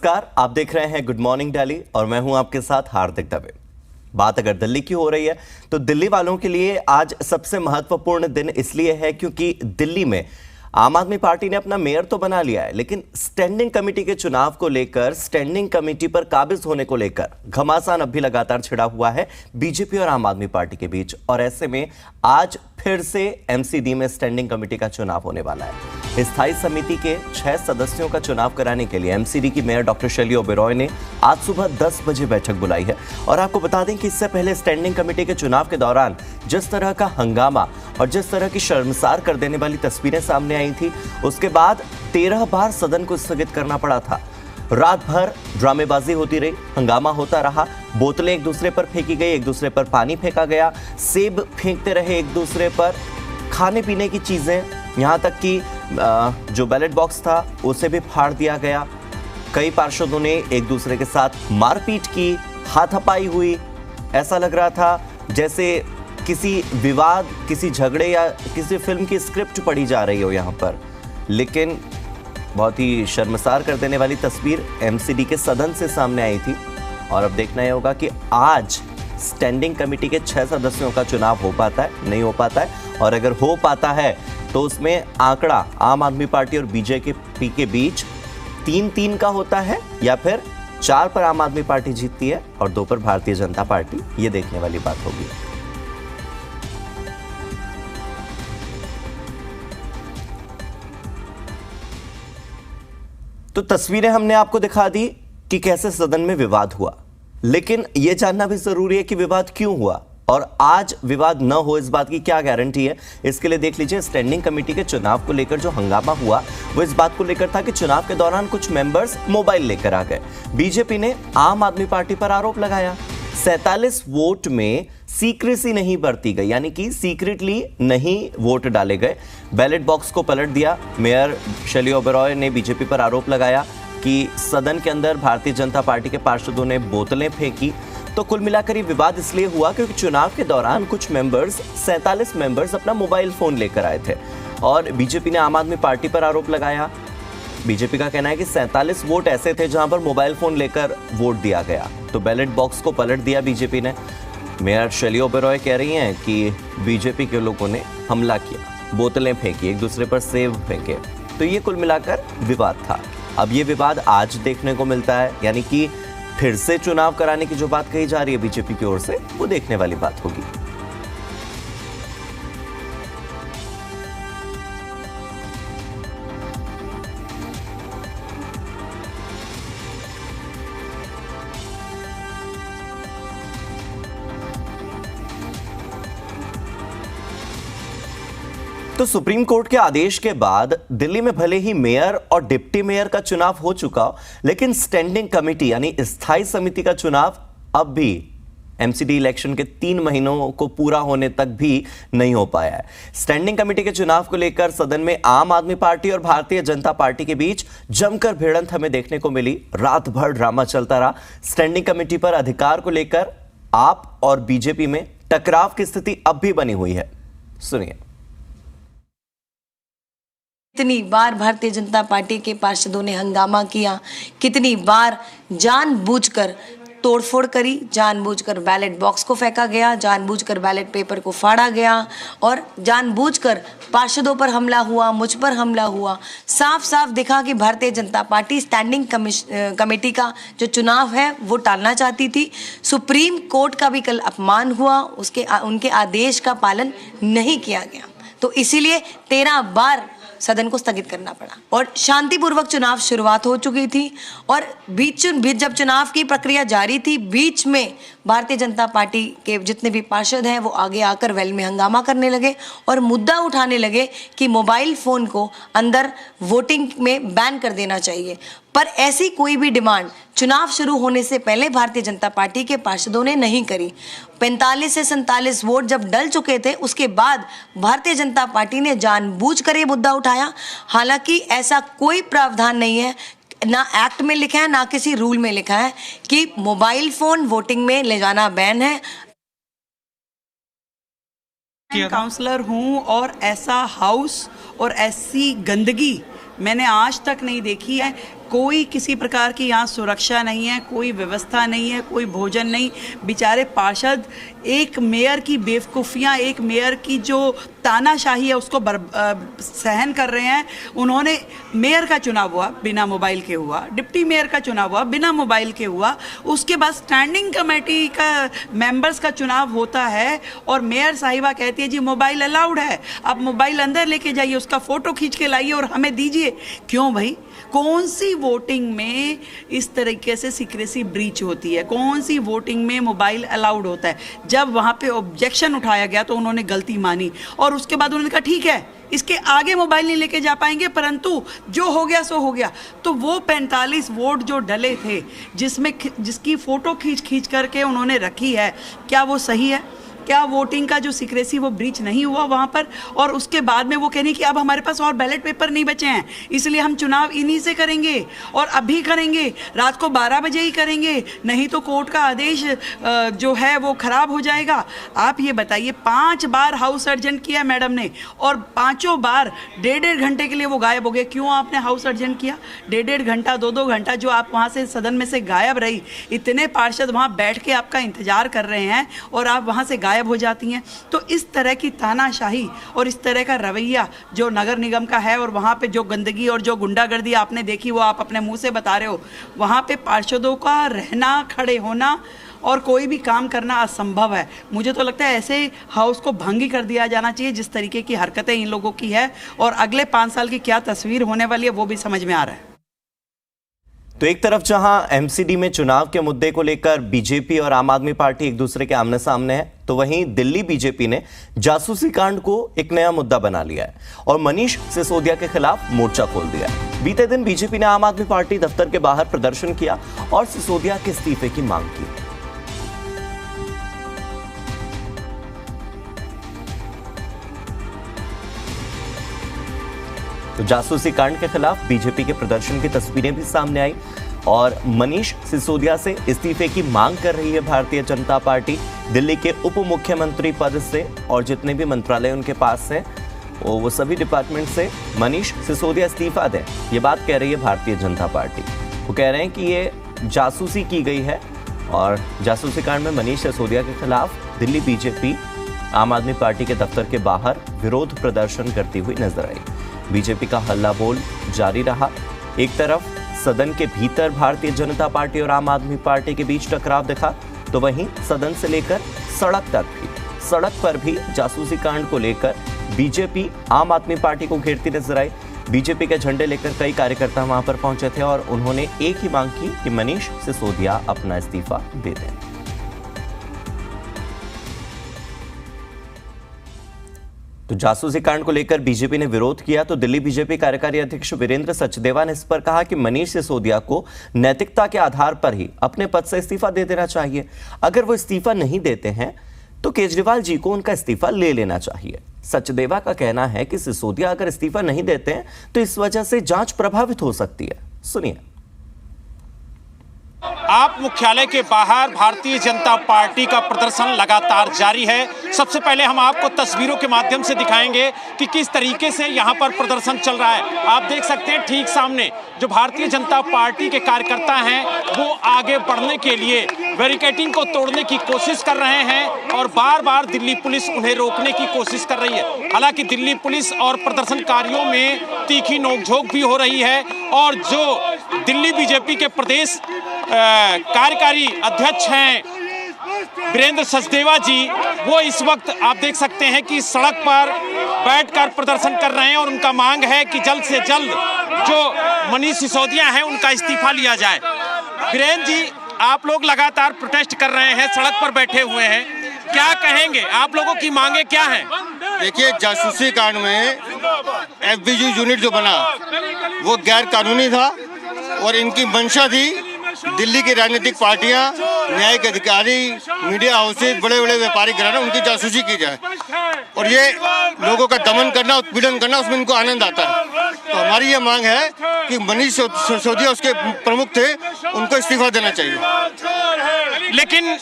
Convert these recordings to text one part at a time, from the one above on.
नमस्कार, आप देख रहे हैं गुड मॉर्निंग दिल्ली और मैं हूं आपके साथ हार्दिक दवे। बात अगर दिल्ली की हो रही है तो दिल्ली वालों के लिए आज सबसे महत्वपूर्ण दिन इसलिए है क्योंकि दिल्ली में आम आदमी पार्टी ने अपना मेयर तो बना लिया है, लेकिन स्टैंडिंग कमेटी के चुनाव को लेकर, स्टैंडिंग कमेटी पर काबिज होने को लेकर घमासान अब भी लगातार छिड़ा हुआ है बीजेपी और आम आदमी पार्टी के बीच। और ऐसे में आज फिर से एमसीडी में स्टैंडिंग कमेटी का चुनाव होने वाला है। स्थायी समिति के 6 सदस्यों का चुनाव कराने के लिए एमसीडी की मेयर डॉक्टर शैली ओबेरॉय ने आज सुबह 10 बजे बैठक बुलाई है। और आपको बता दें कि इससे पहले स्टैंडिंग कमेटी के चुनाव के दौरान जिस तरह का हंगामा और जिस तरह की शर्मसार कर देने वाली तस्वीरें सामने आई थी, उसके बाद 13 बार सदन को स्थगित करना पड़ा था। रात भर ड्रामेबाजी होती रही, हंगामा होता रहा, बोतलें एक दूसरे पर फेंकी गई, एक दूसरे पर पानी फेंका गया, सेब फेंकते रहे एक दूसरे पर, खाने पीने की चीजें, यहाँ तक कि जो बैलेट बॉक्स था उसे भी फाड़ दिया गया। कई पार्षदों ने एक दूसरे के साथ मारपीट की, हाथापाई हुई। ऐसा लग रहा था जैसे किसी विवाद, किसी झगड़े या किसी फिल्म की स्क्रिप्ट पढ़ी जा रही हो यहाँ पर। लेकिन बहुत ही शर्मसार कर देने वाली तस्वीर एमसीडी के सदन से सामने आई थी। और अब देखना यह होगा कि आज स्टैंडिंग कमेटी के 6 सदस्यों का चुनाव हो पाता है, नहीं हो पाता है। और अगर हो पाता है तो उसमें आंकड़ा आम आदमी पार्टी और बीजेपी के बीच 3-3 का होता है या फिर 4 पर आम आदमी पार्टी जीतती है और 2 पर भारतीय जनता पार्टी। ये देखने वाली बात होगी। तो तस्वीरें हमने आपको दिखा दी कि कैसे सदन में विवाद हुआ, लेकिन यह जानना भी जरूरी है कि विवाद क्यों हुआ और आज विवाद न हो इस बात की क्या गारंटी है। इसके लिए देख लीजिए, स्टैंडिंग कमेटी के चुनाव को लेकर जो हंगामा हुआ वो इस बात को लेकर था कि चुनाव के दौरान कुछ मेंबर्स मोबाइल लेकर आ गए। बीजेपी ने आम आदमी पार्टी पर आरोप लगाया 47 वोट में सीक्रेसी नहीं बरती गई, यानी कि सीक्रेटली नहीं वोट डाले गए। बैलेट बॉक्स को पलट दिया। मेयर शैली ओबेरॉय ने बीजेपी पर आरोप लगाया कि सदन के अंदर भारतीय जनता पार्टी के पार्षदों ने बोतलें फेंकी। तो कुल मिलाकर ये विवाद इसलिए हुआ क्योंकि चुनाव के दौरान कुछ मेंबर्स, 47 मेंबर्स अपना मोबाइल फोन लेकर आए थे और बीजेपी ने आम आदमी पार्टी पर आरोप लगाया। बीजेपी का कहना है कि 47 वोट ऐसे थे जहां पर मोबाइल फोन लेकर वोट दिया गया। तो बैलेट बॉक्स को पलट दिया बीजेपी ने। मेयर शैली ओबेरॉय कह रही हैं कि बीजेपी के लोगों ने हमला किया, बोतलें फेंकी, एक दूसरे पर सेब फेंके। तो ये कुल मिलाकर विवाद था। अब ये विवाद आज देखने को मिलता है, यानी कि फिर से चुनाव कराने की जो बात कही जा रही है बीजेपी की ओर से, वो देखने वाली बात होगी। तो सुप्रीम कोर्ट के आदेश के बाद दिल्ली में भले ही मेयर और डिप्टी मेयर का चुनाव हो चुका हो, लेकिन स्टैंडिंग कमेटी यानी स्थायी समिति का चुनाव अब भी एमसीडी इलेक्शन के 3 महीनों को पूरा होने तक भी नहीं हो पाया है। स्टैंडिंग कमेटी के चुनाव को लेकर सदन में आम आदमी पार्टी और भारतीय जनता पार्टी के बीच जमकर भिड़ंत हमें देखने को मिली। रात भर ड्रामा चलता रहा। स्टैंडिंग कमेटी पर अधिकार को लेकर आप और बीजेपी में टकराव की स्थिति अब भी बनी हुई है। सुनिए। कितनी बार भारतीय जनता पार्टी के पार्षदों ने हंगामा किया, कितनी बार जानबूझकर तोड़फोड़ करी, जानबूझकर बैलेट बॉक्स को फेंका गया, जानबूझकर बैलेट पेपर को फाड़ा गया और जानबूझकर पार्षदों पर हमला हुआ, मुझ पर हमला हुआ। साफ साफ दिखा कि Bharatiya Janata party standing committee का जो चुनाव है वो टालना चाहती थी। सुप्रीम कोर्ट का भी कल अपमान हुआ, उनके आदेश का पालन नहीं किया गया, तो इसीलिए 13 बार सदन को स्थगित करना पड़ा और शांतिपूर्वक चुनाव शुरुआत हो चुकी थी। और बीच जब चुनाव की प्रक्रिया जारी थी, बीच में भारतीय जनता पार्टी के जितने भी पार्षद हैं वो आगे आकर वेल में हंगामा करने लगे और मुद्दा उठाने लगे कि मोबाइल फोन को अंदर वोटिंग में बैन कर देना चाहिए। पर ऐसी कोई भी डिमांड चुनाव शुरू होने से पहले भारतीय जनता पार्टी के पार्षदों ने नहीं करी। 45 से 47 वोट जब डल चुके थे, उसके बाद भारतीय जनता पार्टी ने जानबूझकर ये मुद्दा उठाया। हालांकि ऐसा कोई प्रावधान नहीं है, ना एक्ट में लिखा है ना किसी रूल में लिखा है कि मोबाइल फोन वोटिंग में ले जाना बैन है। काउंसलर हूं और ऐसा हाउस और ऐसी गंदगी मैंने आज तक नहीं देखी है। कोई किसी प्रकार की यहाँ सुरक्षा नहीं है, कोई व्यवस्था नहीं है, कोई भोजन नहीं। बेचारे पार्षद एक मेयर की बेवकूफ़ियाँ, एक मेयर की जो तानाशाही है उसको सहन कर रहे हैं। उन्होंने मेयर का चुनाव हुआ बिना मोबाइल के हुआ, डिप्टी मेयर का चुनाव हुआ बिना मोबाइल के हुआ, उसके बाद स्टैंडिंग कमेटी का मेंबर्स का चुनाव होता है और मेयर साहिबा कहती है जी मोबाइल अलाउड है, आप मोबाइल अंदर लेके जाइए, उसका फ़ोटो खींच के लाइए और हमें दीजिए। क्यों भाई? कौन सी वोटिंग में इस तरीके से सीक्रेसी ब्रीच होती है? कौन सी वोटिंग में मोबाइल अलाउड होता है? जब वहाँ पे ऑब्जेक्शन उठाया गया तो उन्होंने गलती मानी और उसके बाद उन्होंने कहा ठीक है, इसके आगे मोबाइल नहीं लेके जा पाएंगे, परंतु जो हो गया सो हो गया। तो वो 45 वोट जो डले थे, जिसकी फ़ोटो खींच करके उन्होंने रखी है, क्या वो सही है? क्या वोटिंग का जो सीक्रेसी वो ब्रीच नहीं हुआ वहाँ पर? और उसके बाद में वो कह रही कि अब हमारे पास और बैलेट पेपर नहीं बचे हैं, इसलिए हम चुनाव इन्हीं से करेंगे और अभी करेंगे, रात को 12 बजे ही करेंगे, नहीं तो कोर्ट का आदेश जो है वो खराब हो जाएगा। आप ये बताइए, 5 बार हाउस अर्जेंट किया मैडम ने और 5 बार 1.5 घंटे के लिए वो गायब हो गए। क्यों आपने हाउस अर्जेंट किया? 1.5 घंटा 2-2 घंटा जो आप वहाँ से सदन में से गायब रही, इतने पार्षद वहाँ बैठ के आपका इंतजार कर रहे हैं और आप वहाँ से गायब हो जाती हैं। तो इस तरह की तानाशाही और इस तरह का रवैया जो नगर निगम का है और वहाँ पे जो गंदगी और जो गुंडागर्दी आपने देखी वो आप अपने मुंह से बता रहे हो, वहाँ पे पार्षदों का रहना, खड़े होना और कोई भी काम करना असंभव है। मुझे तो लगता है ऐसे हाउस को भंग ही कर दिया जाना चाहिए जिस तरीके की हरकतें इन लोगों की है, और अगले 5 साल की क्या तस्वीर होने वाली है वो भी समझ में आ रहा है। तो एक तरफ जहां एमसीडी में चुनाव के मुद्दे को लेकर बीजेपी और आम आदमी पार्टी एक दूसरे के आमने सामने है, तो वहीं दिल्ली बीजेपी ने जासूसी कांड को एक नया मुद्दा बना लिया है और मनीष सिसोदिया के खिलाफ मोर्चा खोल दिया है। बीते दिन बीजेपी ने आम आदमी पार्टी दफ्तर के बाहर प्रदर्शन किया और सिसोदिया के इस्तीफे की मांग की। तो जासूसी कांड के खिलाफ बीजेपी के प्रदर्शन की तस्वीरें भी सामने आई और मनीष सिसोदिया से इस्तीफे की मांग कर रही है भारतीय जनता पार्टी। दिल्ली के उप मुख्यमंत्री पद से और जितने भी मंत्रालय उनके पास हैं वो सभी डिपार्टमेंट से मनीष सिसोदिया इस्तीफा दें, ये बात कह रही है भारतीय जनता पार्टी। वो कह रहे हैं कि ये जासूसी की गई है और जासूसी कांड में मनीष सिसोदिया के खिलाफ दिल्ली बीजेपी आम आदमी पार्टी के दफ्तर के बाहर विरोध प्रदर्शन करती हुई नजर आई। बीजेपी का हल्ला बोल जारी रहा। एक तरफ सदन के भीतर भारतीय जनता पार्टी और आम आदमी पार्टी के बीच टकराव दिखा, तो वहीं सदन से लेकर सड़क पर भी जासूसी कांड को लेकर बीजेपी आम आदमी पार्टी को घेरती नजर आई। बीजेपी के झंडे लेकर कई कार्यकर्ता वहां पर पहुंचे थे और उन्होंने एक ही मांग की कि मनीष सिसोदिया अपना इस्तीफा दे दें। तो जासूसी कांड को लेकर बीजेपी ने विरोध किया तो दिल्ली बीजेपी कार्यकारी अध्यक्ष वीरेंद्र सचदेवा ने इस पर कहा कि मनीष सिसोदिया को नैतिकता के आधार पर ही अपने पद से इस्तीफा दे देना चाहिए। अगर वो इस्तीफा नहीं देते हैं तो केजरीवाल जी को उनका इस्तीफा ले लेना चाहिए। सचदेवा का कहना है कि सिसोदिया अगर इस्तीफा नहीं देते हैं तो इस वजह से जांच प्रभावित हो सकती है। सुनिए। आप मुख्यालय के बाहर भारतीय जनता पार्टी का प्रदर्शन लगातार जारी है। सबसे पहले हम आपको तस्वीरों के माध्यम से दिखाएंगे कि किस तरीके से यहां पर प्रदर्शन चल रहा है। आप देख सकते हैं ठीक सामने जो भारतीय जनता पार्टी के कार्यकर्ता हैं वो आगे बढ़ने के लिए बैरिकेडिंग को तोड़ने की कोशिश कर रहे हैं और बार बार दिल्ली पुलिस उन्हें रोकने की कोशिश कर रही है। हालांकि दिल्ली पुलिस और प्रदर्शनकारियों में तीखी नोकझोंक भी हो रही है और जो दिल्ली बीजेपी के प्रदेश कार्यकारी अध्यक्ष हैं वीरेंद्र सचदेवा जी, वो इस वक्त आप देख सकते हैं कि सड़क पर बैठकर प्रदर्शन कर रहे हैं और उनका मांग है कि जल्द से जल्द जो मनीष सिसोदिया हैं उनका इस्तीफा लिया जाए। वीरेंद्र जी, आप लोग लगातार प्रोटेस्ट कर रहे हैं, सड़क पर बैठे हुए हैं, क्या कहेंगे? आप लोगों की मांगे क्या हैं? देखिए, जासूसी कांड में एफबीयू यूनिट जो बना वो गैर कानूनी था और इनकी मंशा थी दिल्ली की राजनीतिक पार्टियां, न्यायिक अधिकारी, मीडिया हाउसेज, बड़े बड़े व्यापारिक घराने उनकी जासूसी की जाए और ये लोगों का दमन करना, उत्पीड़न करना, उसमें इनको आनंद आता है। तो हमारी ये मांग है कि मनीष सिसोदिया उसके प्रमुख थे, उनको इस्तीफा देना चाहिए। लेकिन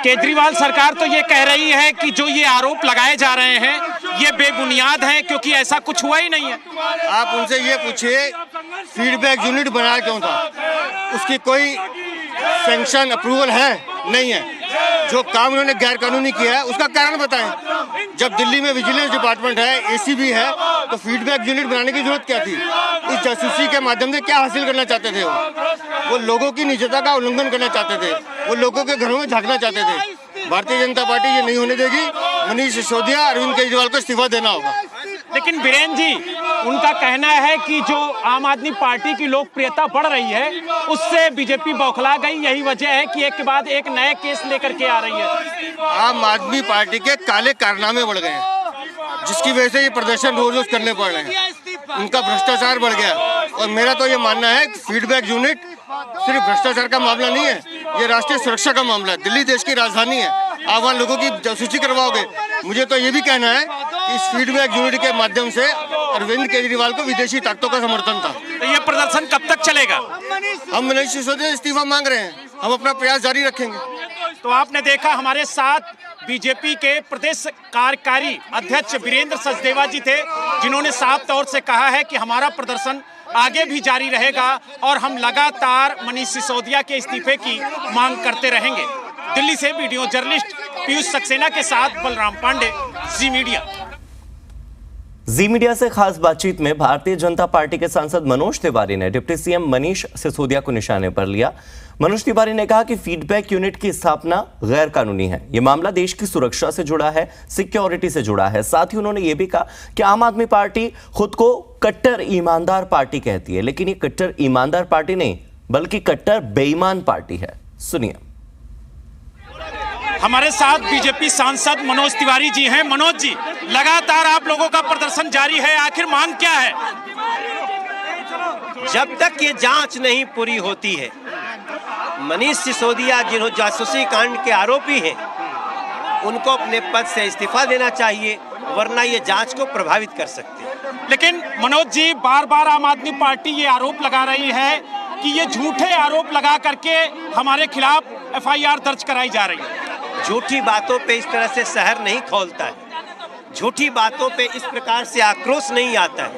केजरीवाल सरकार तो ये कह रही है कि जो ये आरोप लगाए जा रहे हैं ये बेबुनियाद हैं क्योंकि ऐसा कुछ हुआ ही नहीं है। आप उनसे ये पूछिए फीडबैक यूनिट बनाया क्यों था? उसकी कोई सैंक्शन अप्रूवल है? नहीं है। जो काम उन्होंने गैर कानूनी किया है उसका कारण बताएं। जब दिल्ली में विजिलेंस डिपार्टमेंट है, एसीबी है, तो फीडबैक यूनिट बनाने की जरूरत क्या थी? इस जासूसी के माध्यम से क्या हासिल करना चाहते थे? वो लोगों की निजता का उल्लंघन करना चाहते थे, वो लोगों के घरों में झांकना चाहते थे। भारतीय जनता पार्टी ये नहीं होने देगी। मनीष सिसोदिया, अरविंद केजरीवाल को इस्तीफा देना होगा। लेकिन बीरेन जी, उनका कहना है कि जो आम आदमी पार्टी की लोकप्रियता बढ़ रही है उससे बीजेपी बौखला गई, यही वजह है कि एक के बाद एक नए केस लेकर के आ रही है। आम आदमी पार्टी के काले कारनामे बढ़ गए हैं, जिसकी वजह से ये प्रदर्शन रोज रोज करने पड़ रहे हैं। उनका भ्रष्टाचार बढ़ गया। और मेरा तो ये मानना है कि फीडबैक यूनिट सिर्फ भ्रष्टाचार का मामला नहीं है, ये राष्ट्रीय सुरक्षा का मामला है। दिल्ली देश की राजधानी है, आप वहाँ लोगों की जासूसी करवाओगे। मुझे तो ये भी कहना है कि इस फीडबैक यूनिट के माध्यम से अरविंद केजरीवाल को विदेशी ताकतों का समर्थन था। तो ये प्रदर्शन कब तक चलेगा? हम मनीष सिसोदिया इस्तीफा मांग रहे हैं, हम अपना प्रयास जारी रखेंगे। तो आपने देखा हमारे साथ बीजेपी के प्रदेश कार्यकारी अध्यक्ष वीरेंद्र सचदेवा जी थे, जिन्होंने साफ तौर से कहा है कि हमारा प्रदर्शन आगे भी जारी रहेगा और हम लगातार मनीष सिसोदिया के इस्तीफे की मांग करते रहेंगे। दिल्ली से वीडियो जर्नलिस्ट पीयूष सक्सेना के साथ बलराम पांडे, जी मीडिया। जी मीडिया से खास बातचीत में भारतीय जनता पार्टी के सांसद मनोज तिवारी ने डिप्टी सीएम मनीष सिसोदिया को निशाने पर लिया। मनोज तिवारी ने कहा कि फीडबैक यूनिट की स्थापना गैर कानूनी है। यह मामला देश की सुरक्षा से जुड़ा है, सिक्योरिटी से जुड़ा है। साथ ही उन्होंने यह भी कहा कि आम आदमी पार्टी खुद को कट्टर ईमानदार पार्टी कहती है, लेकिन ये कट्टर ईमानदार पार्टी नहीं बल्कि कट्टर बेईमान पार्टी है। सुनिए। हमारे साथ बीजेपी सांसद मनोज तिवारी जी हैं। मनोज जी, लगातार आप लोगों का प्रदर्शन जारी है, आखिर मांग क्या है? जब तक ये जांच नहीं पूरी होती है, मनीष सिसोदिया जिन्होंने जासूसी कांड के आरोपी हैं, उनको अपने पद से इस्तीफा देना चाहिए, वरना ये जांच को प्रभावित कर सकते हैं। लेकिन मनोज जी, बार बार आम आदमी पार्टी ये आरोप लगा रही है कि ये झूठे आरोप लगा करके हमारे खिलाफ एफआईआर दर्ज कराई जा रही है। झूठी बातों पे इस तरह से शहर नहीं खोलता है, झूठी बातों पे इस प्रकार से आक्रोश नहीं आता है।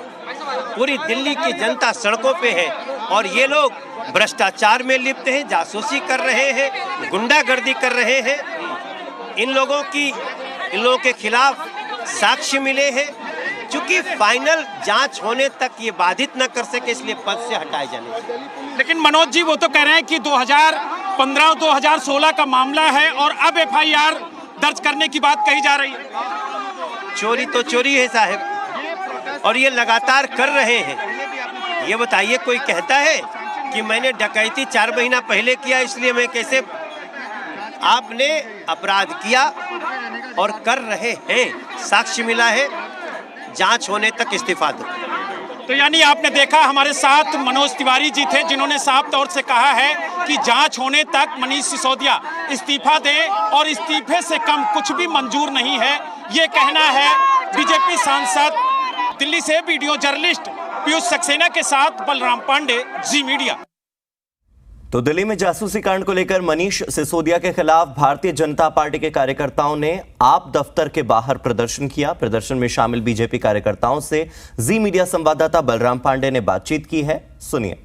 पूरी दिल्ली की जनता सड़कों पे है और ये लोग भ्रष्टाचार में लिप्त हैं, जासूसी कर रहे हैं, गुंडागर्दी कर रहे हैं। इन लोगों के खिलाफ साक्ष्य मिले हैं। चूंकि फाइनल जांच होने तक ये बाधित न कर सके, इसलिए पद से हटाए जाने चाहिए। लेकिन मनोज जी, वो तो कह रहे हैं कि 2015-2016 का मामला है और अब एफआईआर दर्ज करने की बात कही जा रही है। चोरी तो चोरी है साहब, और ये लगातार कर रहे हैं। ये बताइए, कोई कहता है कि मैंने डकैती 4 महीना पहले किया इसलिए मैं कैसे? आपने अपराध किया और कर रहे हैं, साक्ष्य मिला है, जांच होने तक इस्तीफा दो। तो यानी आपने देखा हमारे साथ मनोज तिवारी जी थे, जिन्होंने साफ तौर से कहा है कि जांच होने तक मनीष सिसोदिया इस्तीफा दें और इस्तीफे से कम कुछ भी मंजूर नहीं है, ये कहना है बीजेपी सांसद। दिल्ली से वीडियो जर्नलिस्ट पीयूष सक्सेना के साथ बलराम पांडे, जी मीडिया। तो दिल्ली में जासूसी कांड को लेकर मनीष सिसोदिया के खिलाफ भारतीय जनता पार्टी के कार्यकर्ताओं ने आप दफ्तर के बाहर प्रदर्शन किया। प्रदर्शन में शामिल बीजेपी कार्यकर्ताओं से जी मीडिया संवाददाता बलराम पांडे ने बातचीत की है, सुनिए।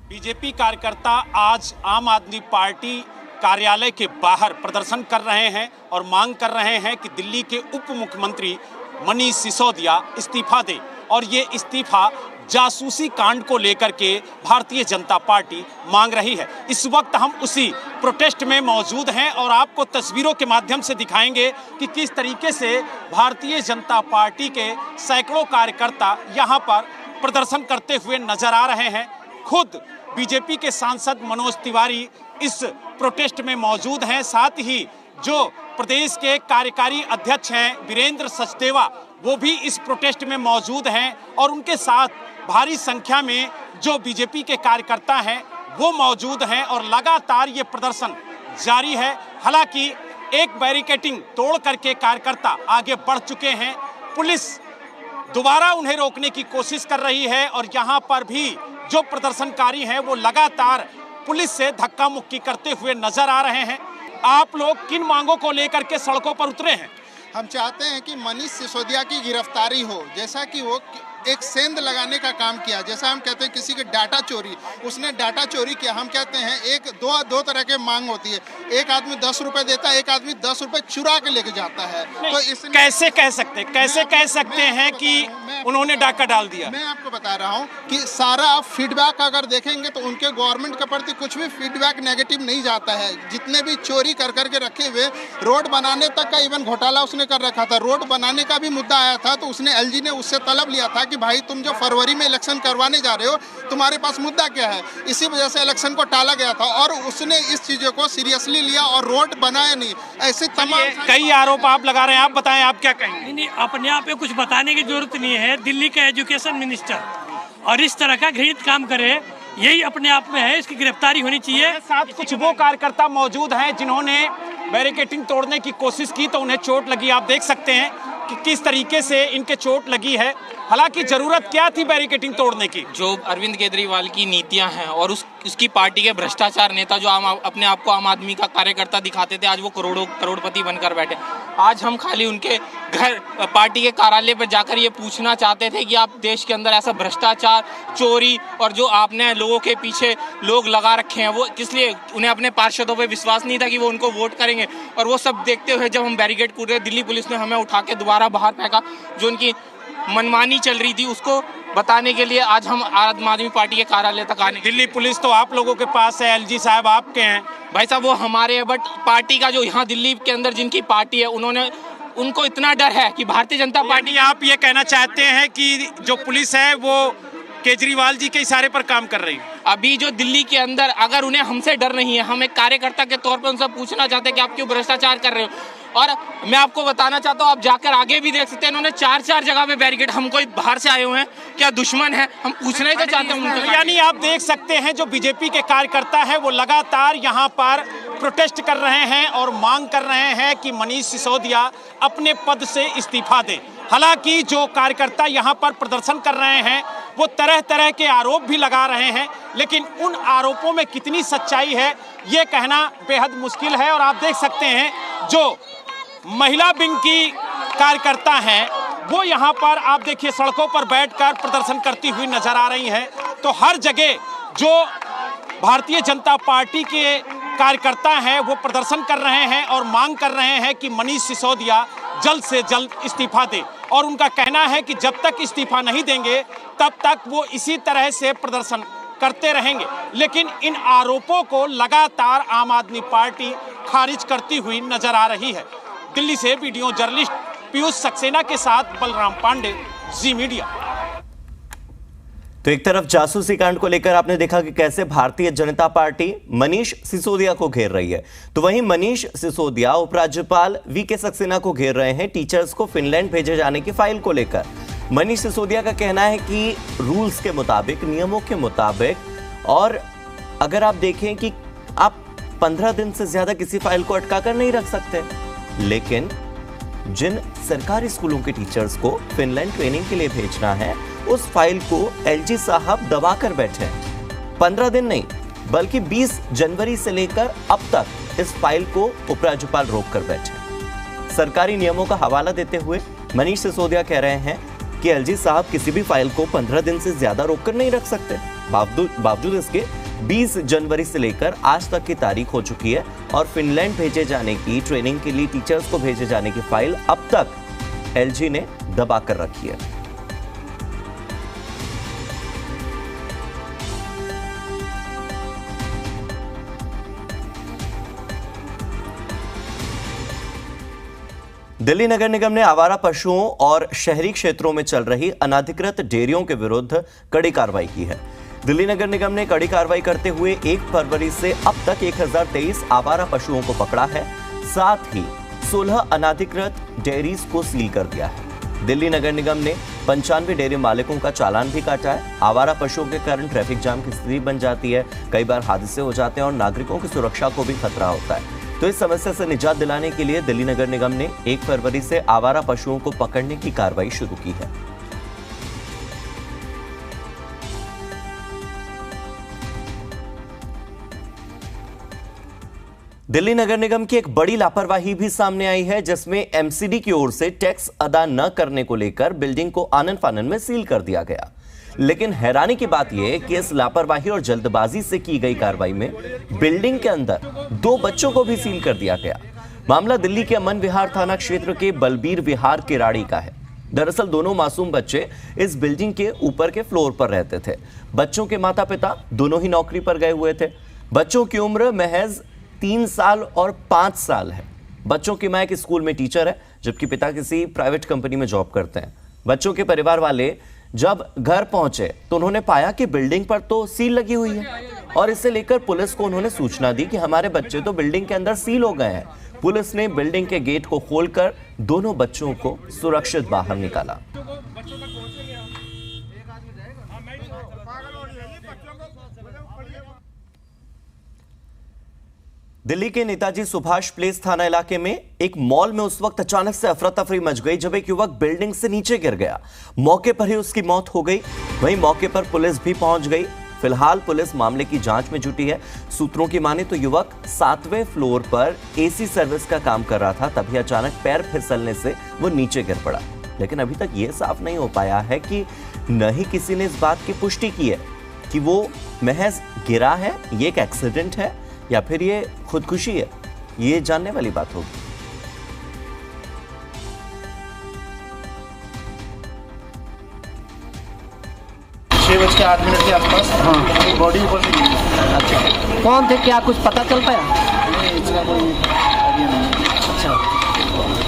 बीजेपी कार्यकर्ता आज आम आदमी पार्टी कार्यालय के बाहर प्रदर्शन कर रहे हैं और मांग कर रहे हैं कि दिल्ली के उप मुख्यमंत्री मनीष सिसोदिया इस्तीफा दें, और ये इस्तीफा जासूसी कांड को लेकर के भारतीय जनता पार्टी मांग रही है। इस वक्त हम उसी प्रोटेस्ट में मौजूद हैं और आपको तस्वीरों के माध्यम से दिखाएंगे कि किस तरीके से भारतीय जनता पार्टी के सैकड़ों कार्यकर्ता यहाँ पर प्रदर्शन करते हुए नजर आ रहे हैं। खुद बीजेपी के सांसद मनोज तिवारी इस प्रोटेस्ट में मौजूद हैं। साथ ही जो प्रदेश के कार्यकारी अध्यक्ष हैं वीरेंद्र सचदेवा, वो भी इस प्रोटेस्ट में मौजूद हैं और उनके साथ भारी संख्या में जो बीजेपी के कार्यकर्ता हैं वो मौजूद हैं और लगातार ये प्रदर्शन जारी है। हालांकि एक बैरिकेडिंग तोड़ करके कार्यकर्ता आगे बढ़ चुके हैं, पुलिस दोबारा उन्हें रोकने की कोशिश कर रही है और यहाँ पर भी जो प्रदर्शनकारी हैं वो लगातार पुलिस से धक्का मुक्की करते हुए नजर आ रहे हैं। आप लोग किन मांगों को लेकर के सड़कों पर उतरे हैं? हम चाहते हैं कि मनीष सिसोदिया की गिरफ्तारी हो, जैसा कि वो एक सेंध लगाने का काम किया। जैसा हम कहते हैं किसी के डाटा चोरी, उसने डाटा चोरी किया। हम कहते हैं एक दो तरह के मांग होती है, एक आदमी 10 रुपए देता है, एक आदमी 10 रुपए चुरा के लेके जाता है। तो इसमें कैसे कह सकते हैं कि उन्होंने डाका डाल दिया? मैं आपको बता रहा हूं कि सारा आप फीडबैक अगर देखेंगे तो उनके गवर्नमेंट के प्रति कुछ भी फीडबैक नेगेटिव नहीं जाता है। जितने भी चोरी कर करके रखे हुए, रोड बनाने तक का इवन घोटाला उसने कर रखा था। रोड बनाने का भी मुद्दा आया था तो उसने एलजी ने उससे तलब लिया था कि भाई तुम जो फरवरी में इलेक्शन करवाने जा रहे हो, तुम्हारे पास मुद्दा क्या है। इसी वजह से इलेक्शन को टाला गया था और उसने इस चीजों को सीरियसली लिया और रोड बनाया नहीं। ऐसे तमाम कई आरोप आप लगा रहे हैं, आप बताएं आप क्या कहेंगे? नहीं, अपने आप में कुछ बताने की जरूरत नहीं है। दिल्ली का एजुकेशन मिनिस्टर और इस तरह का घृणित काम करे, यही अपने आप में है, इसकी गिरफ्तारी होनी चाहिए। साथ कुछ वो कार्यकर्ता मौजूद हैं जिन्होंने बैरिकेडिंग तोड़ने की कोशिश की तो उन्हें चोट लगी। आप देख सकते हैं कि किस तरीके से इनके चोट लगी है। हालांकि जरूरत क्या थी बैरिकेडिंग तोड़ने की? जो अरविंद केजरीवाल की नीतियां हैं और उसकी पार्टी के भ्रष्टाचार नेता जो अपने आप को आम आदमी का कार्यकर्ता दिखाते थे, आज वो करोड़पति बनकर बैठे। आज हम खाली उनके घर, पार्टी के कार्यालय पर जाकर ये पूछना चाहते थे कि आप देश के अंदर ऐसा भ्रष्टाचार, चोरी और जो आपने लोगों के पीछे लोग लगा रखे हैं, वो किस लिए? उन्हें अपने पार्षदों पर विश्वास नहीं था कि वो उनको वोट करेंगे। और वो सब देखते हुए जब हम बैरिकेड कूद रहे, दिल्ली पुलिस ने हमें उठा के दोबारा बाहर फेंका। जो उनकी मनमानी चल रही थी उसको बताने के लिए आज हम आम आदमी पार्टी के कार्यालय तक आने। दिल्ली पुलिस तो आप लोगों के पास है, एलजी साहब आपके हैं। भाई साहब वो हमारे हैं, बट पार्टी का जो यहाँ दिल्ली के अंदर जिनकी पार्टी है उनको इतना डर है कि भारतीय जनता पार्टी। आप ये कहना चाहते हैं कि जो पुलिस है वो केजरीवाल जी के इशारे पर काम कर रही है? अभी जो दिल्ली के अंदर अगर उन्हें हमसे डर नहीं है, हम एक कार्यकर्ता के तौर पर उनसे पूछना चाहते हैं कि आप क्यों भ्रष्टाचार कर रहे हो। और मैं आपको बताना चाहता हूँ, आप जाकर आगे भी देख सकते हैं, इन्होंने 4 जगह पे बैरिकेड। हम कोई बाहर से आए हुए हैं क्या, दुश्मन है? हम पूछना ही तो चाहते हैं। यानी आप देख सकते हैं जो बीजेपी के कार्यकर्ता हैं वो लगातार यहाँ पर प्रोटेस्ट कर रहे हैं और मांग कर रहे हैं कि मनीष सिसोदिया अपने पद से इस्तीफा दें। हालांकि जो कार्यकर्ता यहाँ पर प्रदर्शन कर रहे हैं वो तरह तरह के आरोप भी लगा रहे हैं, लेकिन उन आरोपों में कितनी सच्चाई है ये कहना बेहद मुश्किल है। और आप देख सकते हैं जो महिला विंग की कार्यकर्ता हैं वो यहाँ पर आप देखिए सड़कों पर बैठकर प्रदर्शन करती हुई नजर आ रही हैं। तो हर जगह जो भारतीय जनता पार्टी के कार्यकर्ता हैं वो प्रदर्शन कर रहे हैं और मांग कर रहे हैं कि मनीष सिसोदिया जल्द से जल्द इस्तीफा दे। और उनका कहना है कि जब तक इस्तीफा नहीं देंगे तब तक वो इसी तरह से प्रदर्शन करते रहेंगे। लेकिन इन आरोपों को लगातार आम आदमी पार्टी खारिज करती हुई नजर आ रही है। दिल्ली से वीडियो जर्नलिस्ट पीयूष सक्सेना के साथ बलराम पांडे, जी मीडिया। तो एक तरफ जासूसी कांड को लेकर आपने देखा कि कैसे भारतीय जनता पार्टी मनीष सिसोदिया को घेर रही है, तो वहीं मनीष सिसोदिया उपराज्यपाल वीके सक्सेना को घेर रहे हैं टीचर्स को फिनलैंड भेजे जाने की फाइल को लेकर। मनीष सिसोदिया का कहना है कि रूल्स के मुताबिक, नियमों के मुताबिक, और अगर आप देखें कि आप 15 दिन से ज्यादा किसी फाइल को अटका कर नहीं रख सकते, लेकिन जिन सरकारी स्कूलों के टीचर्स को फिनलैंड ट्रेनिंग के लिए भेजना है उस फाइल को एलजी साहब दबाकर बैठे हैं। 15 दिन नहीं बल्कि 20 जनवरी से लेकर अब तक इस फाइल को उपराज्यपाल रोक कर बैठे। सरकारी नियमों का हवाला देते हुए मनीष सिसोदिया कह रहे हैं कि एलजी साहब किसी भी फाइल को 15 दिन से ज्यादा रोक कर नहीं रख सकते। बावजूद इसके 20 जनवरी से लेकर आज तक की तारीख हो चुकी है और फिनलैंड भेजे जाने की, ट्रेनिंग के लिए टीचर्स को भेजे जाने की फाइल अब तक एलजी ने दबा कर रखी है। दिल्ली नगर निगम ने आवारा पशुओं और शहरी क्षेत्रों में चल रही अनाधिकृत डेयरियों के विरुद्ध कड़ी कार्रवाई की है। दिल्ली नगर निगम ने कड़ी कार्रवाई करते हुए 1 फरवरी से अब तक 1023 आवारा पशुओं को पकड़ा है, साथ ही 16 अनाधिकृत डेयरीज को सील कर दिया है। दिल्ली नगर निगम ने 95 डेयरी मालिकों का चालान भी काटा है। आवारा पशुओं के कारण ट्रैफिक जाम की स्थिति बन जाती है, कई बार हादसे हो जाते हैं और नागरिकों की सुरक्षा को भी खतरा होता है। तो इस समस्या से निजात दिलाने के लिए दिल्ली नगर निगम ने 1 फरवरी से आवारा पशुओं को पकड़ने की कार्रवाई शुरू की है। दिल्ली नगर निगम की एक बड़ी लापरवाही भी सामने आई है, जिसमें एमसीडी की ओर से टैक्स अदा न करने को लेकर बिल्डिंग को आनन फानन में सील कर दिया गया। लेकिन हैरानी की बात यह कि इस लापरवाही और जल्दबाजी से की गई कार्रवाई में बिल्डिंग के अंदर 2 बच्चों को भी सील कर दिया गया। मामला दिल्ली के अमन विहार थाना क्षेत्र के बलबीर विहार किराड़ी का है। दरअसल दोनों मासूम बच्चे इस बिल्डिंग के ऊपर के फ्लोर पर रहते थे। बच्चों के माता पिता दोनों ही नौकरी पर गए हुए थे। बच्चों की उम्र महज 3 साल और 5 साल है। बच्चों की मां एक स्कूल में टीचर है, जबकि पिता किसी प्राइवेट कंपनी में जॉब करते हैं। बच्चों के परिवार वाले जब घर पहुंचे तो उन्होंने पाया कि बिल्डिंग पर तो सील लगी हुई है और इसे लेकर पुलिस को उन्होंने सूचना दी कि हमारे बच्चे तो बिल्डिंग के अंदर सील हो गए हैं। पुलिस ने बिल्डिंग के गेट को खोलकर दोनों बच्चों को सुरक्षित बाहर निकाला। दिल्ली के नेताजी सुभाष प्लेस थाना इलाके में एक मॉल में उस वक्त अचानक से अफरा तफरी मच गई जब एक युवक बिल्डिंग से नीचे गिर गया। मौके पर ही उसकी मौत हो गई। वहीं मौके पर पुलिस भी पहुंच गई। फिलहाल पुलिस मामले की जांच में जुटी है। सूत्रों की माने तो युवक 7वें फ्लोर पर एसी सर्विस का काम कर रहा था, तभी अचानक पैर फिसलने से वो नीचे गिर पड़ा। लेकिन अभी तक ये साफ नहीं हो पाया है कि न ही किसी ने इस बात की पुष्टि की है कि वो महज गिरा है, ये एक एक्सीडेंट है या फिर ये खुदकुशी है। ये जानने वाली बात होगी। 6:08 के आसपास बॉडी ऊपर से गिरी। अच्छा, कौन थे, क्या कुछ पता चल पाया? नहीं, इसका कोई आइडिया नहीं। अच्छा,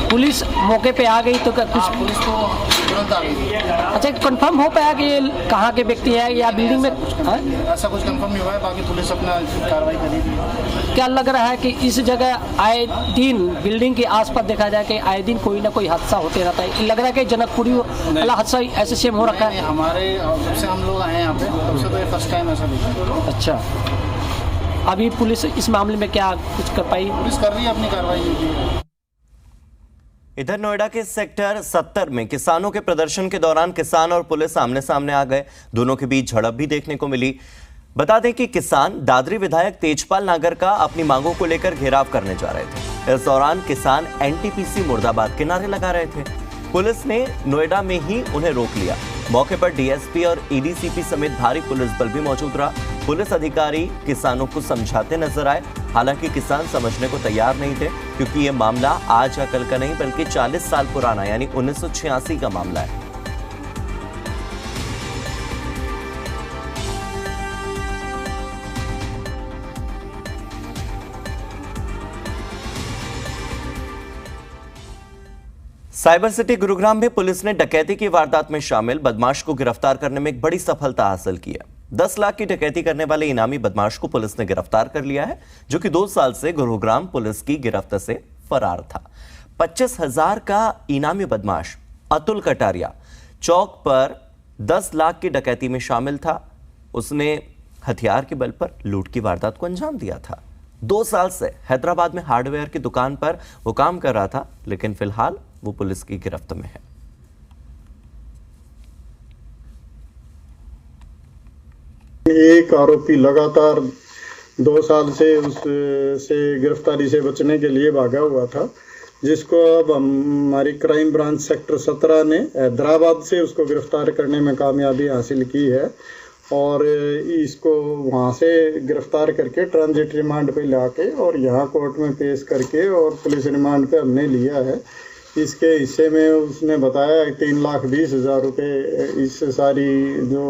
पुलिस मौके पे आ गई तो क्या कुछ? पुलिस तो तुरंत आ गई। अच्छा, कंफर्म हो पाया कि ये कहाँ के व्यक्ति है या बिल्डिंग में? ऐसा कुछ कंफर्म नहीं हुआ है, बाकी पुलिस अपना कार्रवाई करेगी। क्या लग रहा है कि इस जगह आए दिन बिल्डिंग के आसपास देखा जाए कि आए दिन कोई ना कोई हादसा होते रहता है? लग रहा है कि जनकपुरी वाला हादसा ऐसे सेम हो रखा है? हमारे जब से हम लोग आए हैं यहाँ पे, तब से तो ये फर्स्ट टाइम ऐसा देखा। अच्छा, अभी पुलिस इस मामले में क्या कुछ कर पाई? पुलिस कर रही है अपनी कार्रवाई। इधर नोएडा के सेक्टर 70 में किसानों के प्रदर्शन के दौरान किसान और पुलिस आमने सामने आ गए। दोनों के बीच झड़प भी देखने को मिली। बता दें कि किसान दादरी विधायक तेजपाल नागर का अपनी मांगों को लेकर घेराव करने जा रहे थे। इस दौरान किसान एनटीपीसी मुर्दाबाद के नारे लगा रहे थे। पुलिस ने नोएडा में ही उन्हें रोक लिया। मौके पर डीएसपी और एडीसीपी समेत भारी पुलिस बल भी मौजूद रहा। पुलिस अधिकारी किसानों को समझाते नजर आए। हालांकि किसान समझने को तैयार नहीं थे, क्योंकि यह मामला आज या कल का नहीं बल्कि 40 साल पुराना यानी 1986 का मामला है। साइबर सिटी गुरुग्राम में पुलिस ने डकैती की वारदात में शामिल बदमाश को गिरफ्तार करने में एक बड़ी सफलता हासिल की है। 10 लाख की डकैती करने वाले इनामी बदमाश को पुलिस ने गिरफ्तार कर लिया है, जो कि 2 साल से गुरुग्राम पुलिस की गिरफ्त से फरार था। 25,000 का इनामी बदमाश अतुल कटारिया चौक पर 10 लाख की डकैती में शामिल था। उसने हथियार के बल पर लूट की वारदात को अंजाम दिया था। 2 साल से हैदराबाद में हार्डवेयर की दुकान पर वो काम कर रहा था, लेकिन फिलहाल वो पुलिस की गिरफ्त में है। एक आरोपी लगातार 2 साल से उससे गिरफ्तारी से बचने के लिए भागा हुआ था, जिसको अब हमारी क्राइम ब्रांच सेक्टर 17 ने हैदराबाद से उसको गिरफ्तार करने में कामयाबी हासिल की है और इसको वहाँ से गिरफ्तार करके ट्रांजिट रिमांड पे लाके और यहाँ कोर्ट में पेश करके और पुलिस रिमांड पे हमने लिया है। इसके हिस्से में उसने बताया 3,20,000 रुपये इस सारी जो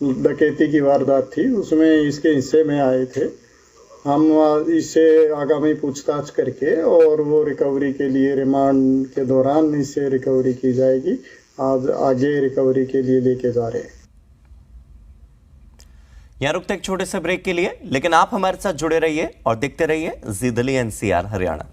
डकैती की वारदात थी उसमें इसके हिस्से में आए थे। हम इससे आगामी पूछताछ करके और वो रिकवरी के लिए रिमांड के दौरान इससे रिकवरी की जाएगी। आज आगे रिकवरी के लिए लेके जा रहे हैं। यहाँ रुकते एक छोटे से ब्रेक के लिए, लेकिन आप हमारे साथ जुड़े रहिए और देखते रहिए जी दिल्ली NCR हरियाणा।